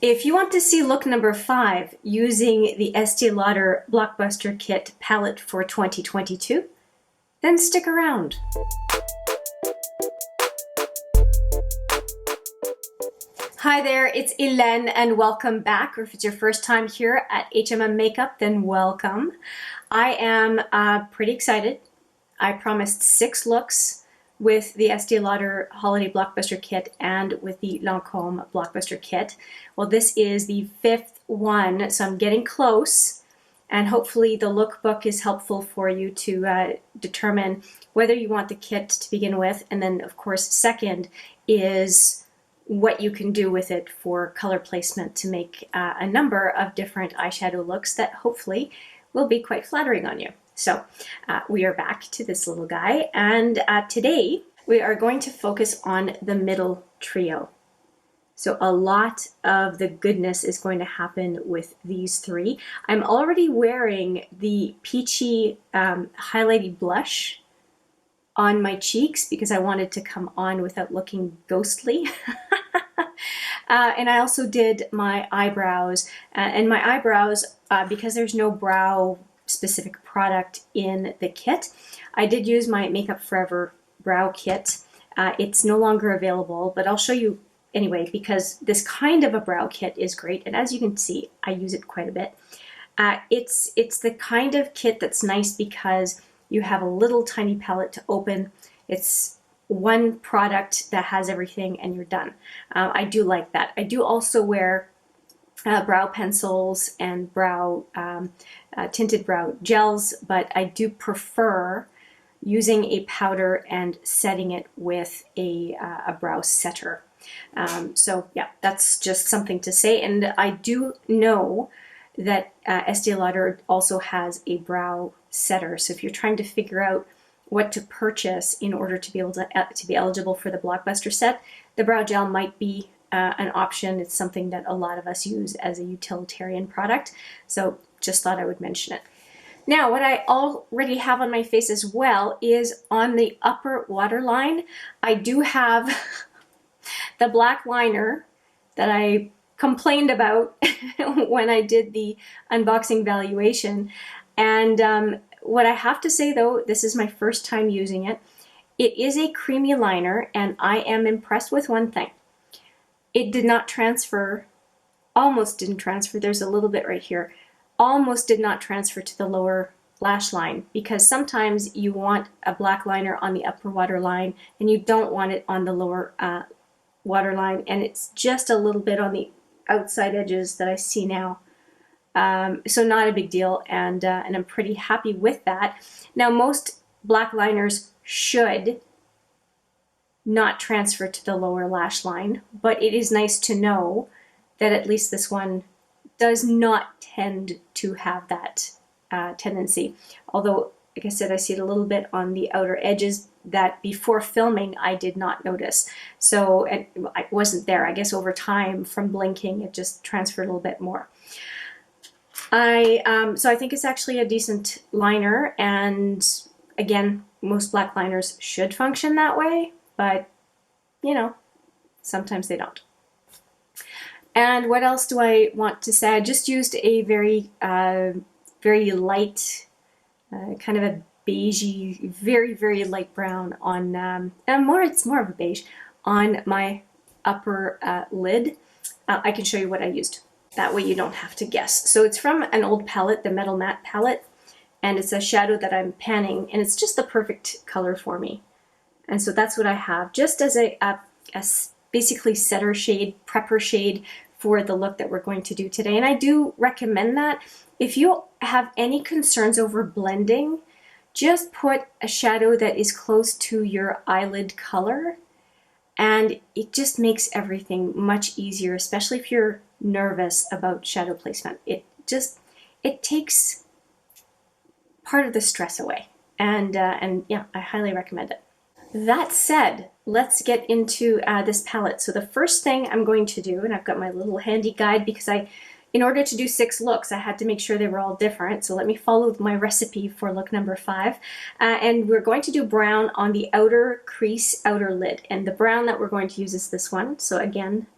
If you want to see look number 5 using the Estee Lauder Blockbuster Kit palette for 2022, then stick around. Hi there, it's Hélène and welcome back, or if it's your first time here at HMM Makeup, then welcome. I am pretty excited. I promised 6 looks with the Estee Lauder Holiday Blockbuster Kit and with the Lancôme Blockbuster Kit. Well, this is the 5th one, so I'm getting close, and hopefully the lookbook is helpful for you to determine whether you want the kit to begin with, and then of course second is what you can do with it for color placement to make a number of different eyeshadow looks that hopefully will be quite flattering on you. So we are back to this little guy, and today we are going to focus on the middle trio. So a lot of the goodness is going to happen with these 3. I'm already wearing the peachy highlighty blush on my cheeks because I wanted to come on without looking ghostly. And I also did my eyebrows, and my eyebrows, because there's no brow specific product in the kit, I did use my Makeup Forever brow kit. It's no longer available, but I'll show you anyway because this kind of a brow kit is great, and as you can see, I use it quite a bit. It's the kind of kit that's nice because you have a little tiny palette to open. It's one product that has everything and you're done. I do like that. I do also wear brow pencils and brow tinted brow gels, but I do prefer using a powder and setting it with a brow setter. So yeah, that's just something to say. And I do know that Estee Lauder also has a brow setter. So if you're trying to figure out what to purchase in order to be able to be eligible for the Blockbuster set, the brow gel might be an option. It's something that a lot of us use as a utilitarian product. So just thought I would mention it. Now, what I already have on my face as well is on the upper waterline. I do have the black liner that I complained about when I did the unboxing valuation. And what I have to say though, this is my first time using it. It is a creamy liner, and I am impressed with one thing. It did not transfer, almost didn't transfer, there's a little bit right here, almost did not transfer to the lower lash line, because sometimes you want a black liner on the upper waterline and you don't want it on the lower waterline, and it's just a little bit on the outside edges that I see now. So not a big deal, and I'm pretty happy with that. Now, most black liners should not transfer to the lower lash line, but it is nice to know that at least this one does not tend to have that tendency. Although, like I said, I see it a little bit on the outer edges that before filming I did not notice. So I wasn't there. I guess over time from blinking it just transferred a little bit more. So I think it's actually a decent liner, and again, most black liners should function that way, but you know, sometimes they don't. And what else do I want to say? I just used a very light, kind of a beigey, very light brown on, it's more of a beige on my upper lid. I can show you what I used. That way you don't have to guess. So it's from an old palette, the Metal Matte palette, and it's a shadow that I'm panning, and it's just the perfect color for me. And so that's what I have, just as a basically setter shade, prepper shade for the look that we're going to do today. And I do recommend that. If you have any concerns over blending, just put a shadow that is close to your eyelid color, and it just makes everything much easier, especially if you're nervous about shadow placement. It takes part of the stress away, and yeah, I highly recommend it. That said, let's get into this palette. So the first thing I'm going to do, and I've got my little handy guide because in order to do 6 looks, I had to make sure they were all different. So let me follow my recipe for look number 5. And we're going to do brown on the outer crease, outer lid. And the brown that we're going to use is this one. So again,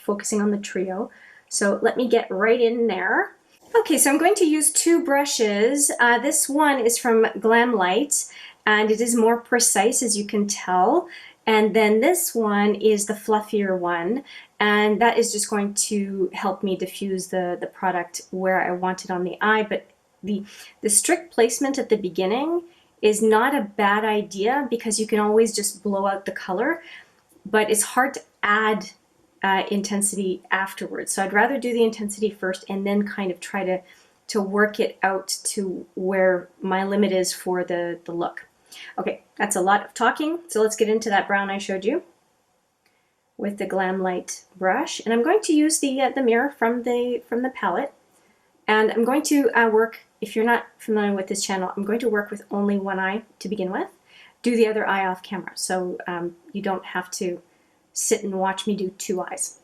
focusing on the trio. So let me get right in there. Okay, so I'm going to use two brushes. This one is from Glam Light, and it is more precise, as you can tell. And then this one is the fluffier one, and that is just going to help me diffuse the product where I want it on the eye. But the strict placement at the beginning is not a bad idea because you can always just blow out the color, but it's hard to add intensity afterwards. So I'd rather do the intensity first and then kind of try to work it out to where my limit is for the look. Okay, that's a lot of talking. So let's get into that brown I showed you with the Glam Light brush. And I'm going to use the mirror from the palette. And I'm going to work, if you're not familiar with this channel, I'm going to work with only one eye to begin with. Do the other eye off camera, so you don't have to sit and watch me do two eyes.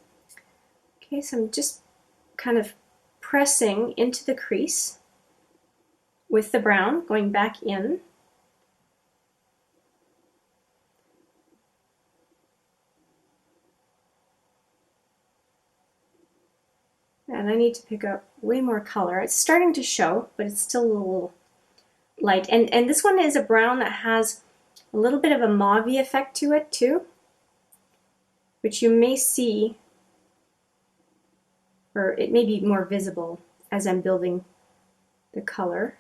Okay, so I'm just kind of pressing into the crease with the brown, going back in. And I need to pick up way more color. It's starting to show, but it's still a little light. And this one is a brown that has a little bit of a mauve-y effect to it too, which you may see, or it may be more visible as I'm building the color.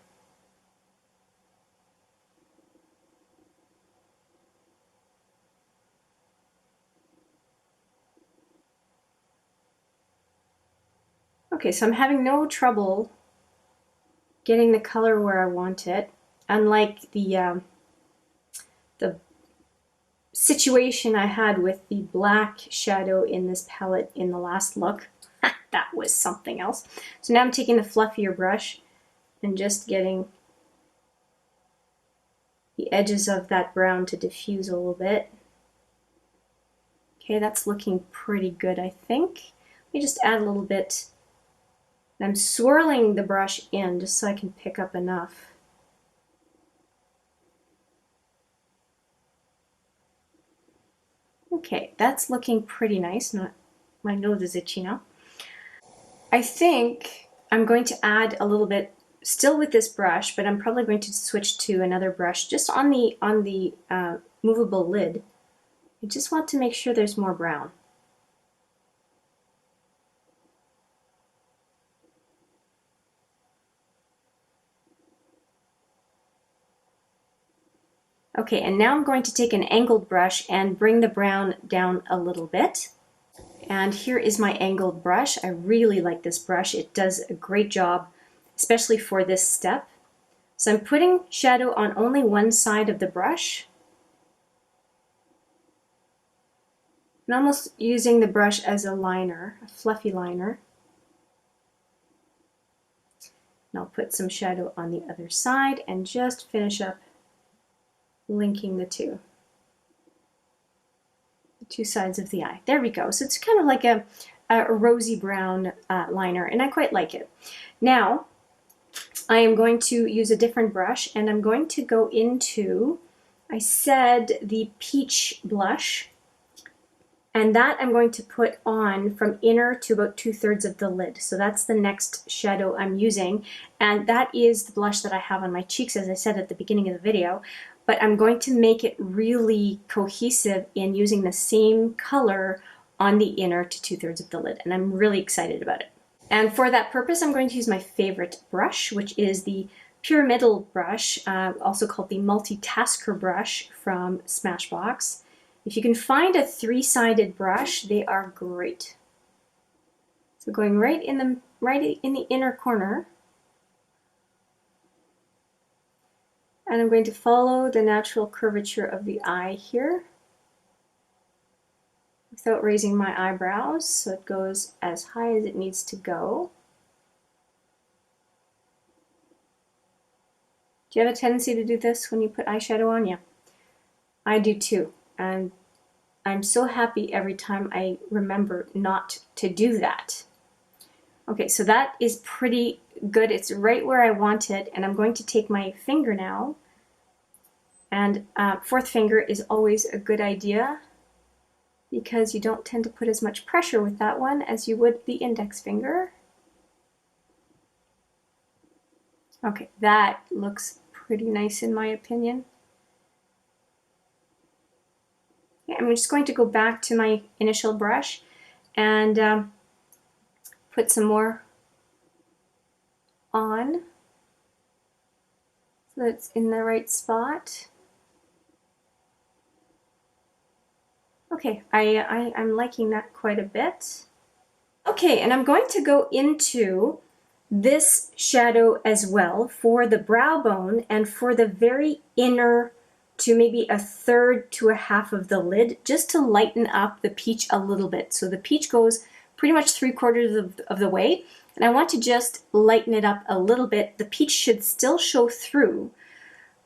Okay, so I'm having no trouble getting the color where I want it, unlike the situation I had with the black shadow in this palette in the last look. That was something else. So now I'm taking the fluffier brush and just getting the edges of that brown to diffuse a little bit. Okay, that's looking pretty good, I think. Let me just add a little bit. I'm swirling the brush in just so I can pick up enough. Okay, that's looking pretty nice. My nose is itchy now. I think I'm going to add a little bit still with this brush, but I'm probably going to switch to another brush just on the movable lid. I just want to make sure there's more brown. Okay, and now I'm going to take an angled brush and bring the brown down a little bit. And here is my angled brush. I really like this brush. It does a great job, especially for this step. So I'm putting shadow on only one side of the brush. I'm almost using the brush as a liner, a fluffy liner. And I'll put some shadow on the other side and just finish up linking the two sides of the eye. There we go. So it's kind of like a rosy brown liner, and I quite like it. Now I am going to use a different brush, and I'm going to go into, I said, the peach blush, and that I'm going to put on from inner to about 2/3 of the lid. So that's the next shadow I'm using, and that is the blush that I have on my cheeks, as I said at the beginning of the video. But I'm going to make it really cohesive in using the same color on the inner to 2/3 of the lid, and I'm really excited about it. And for that purpose, I'm going to use my favorite brush, which is the pyramidal brush, also called the multitasker brush from Smashbox. If you can find a 3-sided brush, they are great. So going right in the inner corner. And I'm going to follow the natural curvature of the eye here without raising my eyebrows, so it goes as high as it needs to go. Do you have a tendency to do this when you put eyeshadow on? Yeah, I do too. And I'm so happy every time I remember not to do that. Okay, so that is pretty good. It's right where I want it, and I'm going to take my finger now, and fourth finger is always a good idea. because you don't tend to put as much pressure with that one as you would the index finger. Okay, that looks pretty nice in my opinion. Yeah, I'm just going to go back to my initial brush and put some more on so that it's in the right spot. Okay, I'm liking that quite a bit. Okay, and I'm going to go into this shadow as well for the brow bone and for the very inner to maybe a third to a half of the lid, just to lighten up the peach a little bit. So the peach goes pretty much 3/4 of the way, and I want to just lighten it up a little bit. The peach should still show through,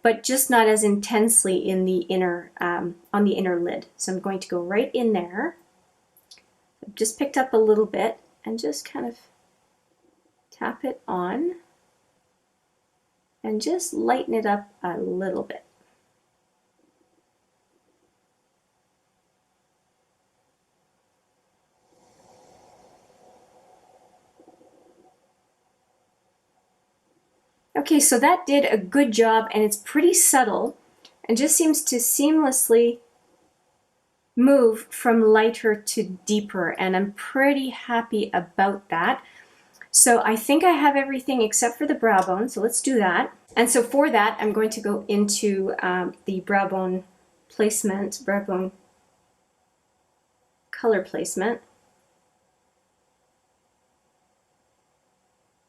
but just not as intensely in the inner, on the inner lid. So I'm going to go right in there. I've just picked up a little bit and just kind of tap it on and just lighten it up a little bit. Okay, so that did a good job, and it's pretty subtle and just seems to seamlessly move from lighter to deeper, and I'm pretty happy about that. So I think I have everything except for the brow bone, so let's do that. And so for that, I'm going to go into the brow bone placement, brow bone color placement.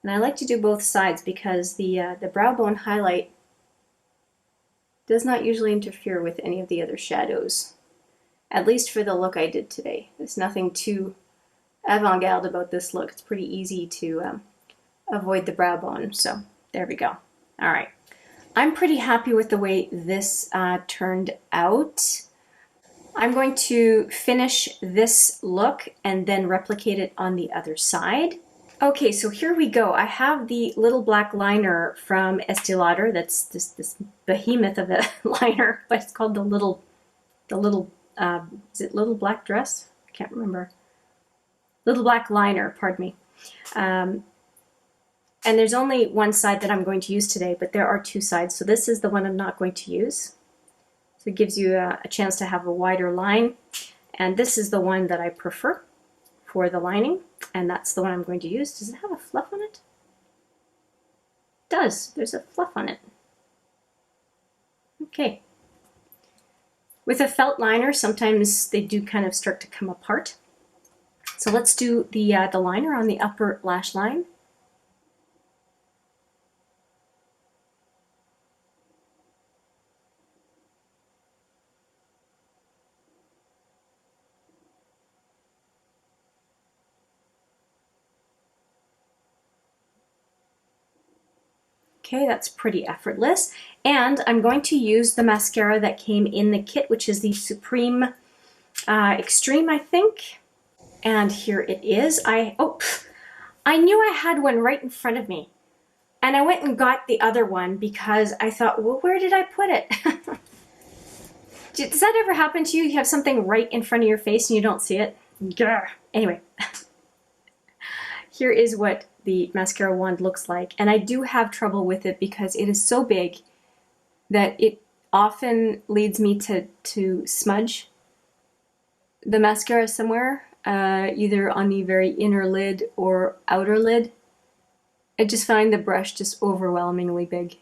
And I like to do both sides because the brow bone highlight does not usually interfere with any of the other shadows, at least for the look I did today. There's nothing too avant-garde about this look. It's pretty easy to avoid the brow bone, so there we go. All right, I'm pretty happy with the way this turned out. I'm going to finish this look and then replicate it on the other side. Okay, so here we go. I have the little black liner from Estee Lauder. That's this behemoth of a liner, but it's called the little, is it Little Black Dress? I can't remember. Little Black Liner, pardon me. And there's only one side that I'm going to use today, but there are two sides. So this is the one I'm not going to use. So it gives you a chance to have a wider line. And this is the one that I prefer for the lining, and that's the one I'm going to use. Does it have a fluff on it? It does. There's a fluff on it. Okay. With a felt liner, sometimes they do kind of start to come apart. So let's do the liner on the upper lash line. Okay, that's pretty effortless. And I'm going to use the mascara that came in the kit, which is the Supreme Extreme, I think. And here it is. I knew I had one right in front of me. And I went and got the other one because I thought, well, where did I put it? Does that ever happen to you? You have something right in front of your face and you don't see it? Grr. Anyway, here is what the mascara wand looks like, and I do have trouble with it because it is so big that it often leads me to smudge the mascara somewhere, either on the very inner lid or outer lid. I just find the brush just overwhelmingly big.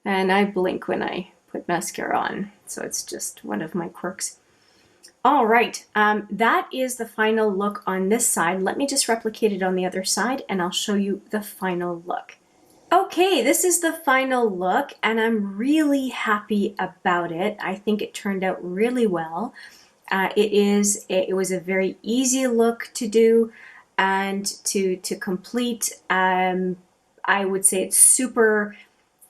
And I blink when I put mascara on, so it's just one of my quirks. All right, that is the final look on this side. Let me just replicate it on the other side and I'll show you the final look. Okay, this is the final look and I'm really happy about it. I think it turned out really well. It was a very easy look to do and to complete. I would say it's super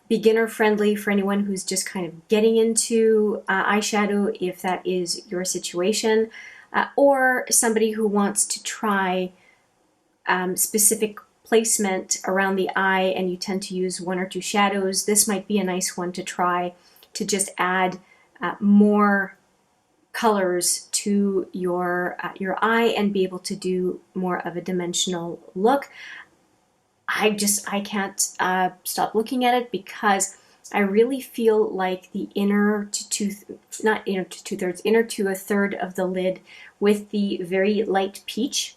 beginner friendly for anyone who's just kind of getting into eyeshadow, if that is your situation, or somebody who wants to try specific placement around the eye and you tend to use one or two shadows, this might be a nice one to try to just add more colors to your eye and be able to do more of a dimensional look. I can't stop looking at it because I really feel like the inner to a third of the lid with the very light peach.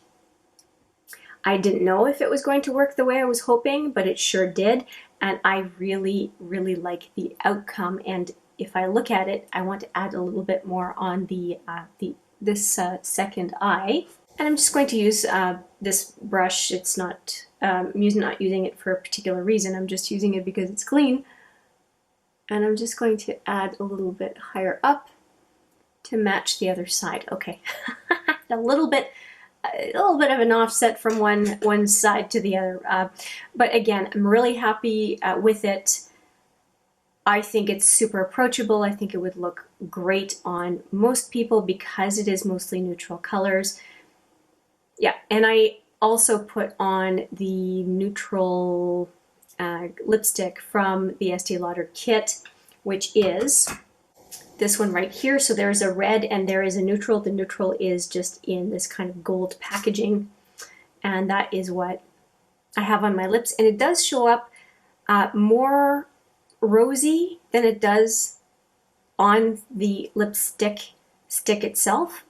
I didn't know if it was going to work the way I was hoping, but it sure did. And I really, really like the outcome. And if I look at it, I want to add a little bit more on this second eye. And I'm just going to use this brush. It's not, I'm not using it for a particular reason. I'm just using it because it's clean. And I'm just going to add a little bit higher up to match the other side. Okay, a little bit of an offset from one side to the other. But again, I'm really happy with it. I think it's super approachable. I think it would look great on most people because it is mostly neutral colors. Yeah, and I also put on the neutral lipstick from the Estee Lauder kit, which is this one right here. So there's a red and there is a neutral. The neutral is just in this kind of gold packaging, and that is what I have on my lips. And it does show up more rosy than it does on the lipstick itself.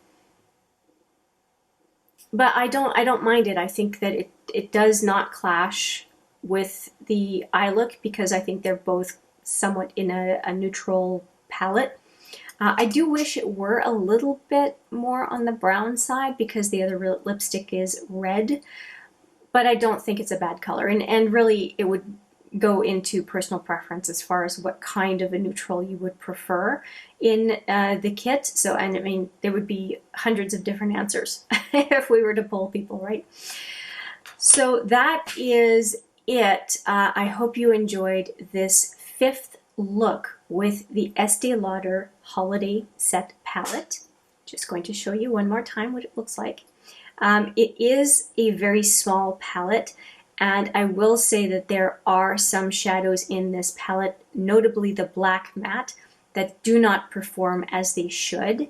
But I don't mind it. I think that it does not clash with the eye look because I think they're both somewhat in a neutral palette. I do wish it were a little bit more on the brown side because the other lipstick is red, but I don't think it's a bad color. And really it would go into personal preference as far as what kind of a neutral you would prefer in the kit. So, and I mean, there would be hundreds of different answers if we were to poll people, right? So that is it. I hope you enjoyed this 5th look with the Estee Lauder Holiday Set palette. Just going to show you one more time what it looks like. It is a very small palette, and I will say that there are some shadows in this palette, notably the black matte, that do not perform as they should.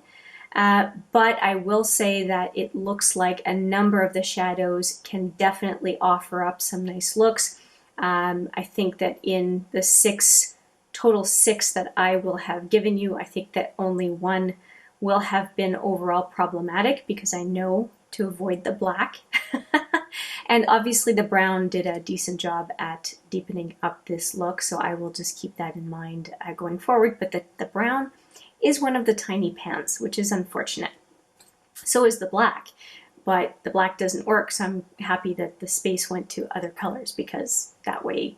But I will say that it looks like a number of the shadows can definitely offer up some nice looks. I think that in the total six that I will have given you, I think that only one will have been overall problematic because I know to avoid the black. And obviously the brown did a decent job at deepening up this look, so I will just keep that in mind going forward. But the brown is one of the tiny pans, which is unfortunate. So is the black, but the black doesn't work, so I'm happy that the space went to other colors because that way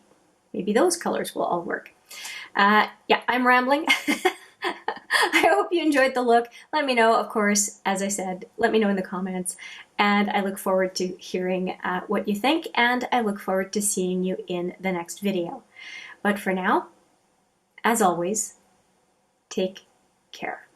maybe those colors will all work. Yeah, I'm rambling. I hope you enjoyed the look. Let me know, of course, as I said, let me know in the comments. And I look forward to hearing what you think, and I look forward to seeing you in the next video. But for now, as always, take care.